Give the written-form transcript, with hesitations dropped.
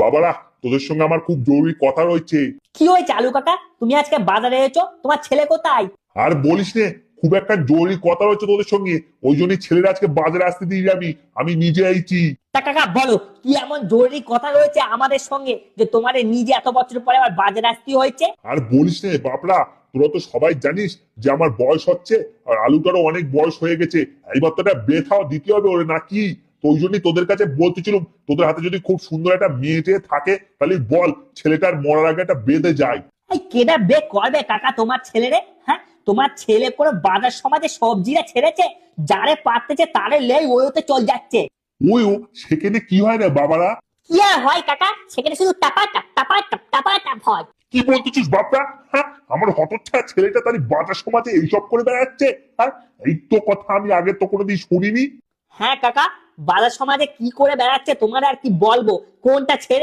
বাবারা, তোদের সঙ্গে আমার খুব জরুরি কথা রয়েছে। কি হয়েছে আলু কাকা? তুমি আজকে বাজারে এসেছো, তোমার ছেলে কোথায়? আর বলিস নে, খুব একটা জরুরি কথা রয়েছে তোদের সঙ্গে। ওই জন্যই ছেলেরা আজকে বাজারে আসতে দিয়ে যাবি, আমি নিজে আইছি। তা কাকা বলো, কি এমন জরুরি কথা রয়েছে আমাদের সঙ্গে যে তোমাদের নিজে এত বছর পরে আবার বাজারে আসতে হয়েছে? আর বলিস নে বাপরা, তোরা তো সবাই জানিস যে আমার বয়স হচ্ছে, আর আলুটারও অনেক বয়স হয়ে গেছে। এইবার তো একটা বেথাও দিতে হবে ওরে, নাকি? তো ওই জন্যই তোদের কাছে বলতেছিলাম, তোদের হাতে যদি খুব সুন্দর একটা মেয়ে থাকে তাহলে বল, ছেলেটার মরার আগে একটা বেঁধে যায়। এই কেডা বে করবে কাকা তোমার ছেলেরে? হ্যাঁ, তোমার ছেলে কোনো বাজার সমাজে সবজিরা ছেড়েছে? যারে পারতেছে তারে লেই ওতে চল যাচ্ছে। ওই ও, সেখানে কি হয় রে বাবারা? কি আর হয় কাকা, সেখানে শুধু টাপা টাপ হয়। কি বলতেছিস বাপরা? হ্যাঁ, আমার হতচ্ছাড়া ছেলেটা তাহলে বাজার সমাজে এইসব করে বেড়াচ্ছে? হ্যাঁ, এই তো কথা আমি আগে তো কোনোদিন শুনিনি। হ্যাঁ কাকা, বাজার সমাজে কি করে বেড়াচ্ছে তোমার আর কি বলবো, কোনটা ছেড়ে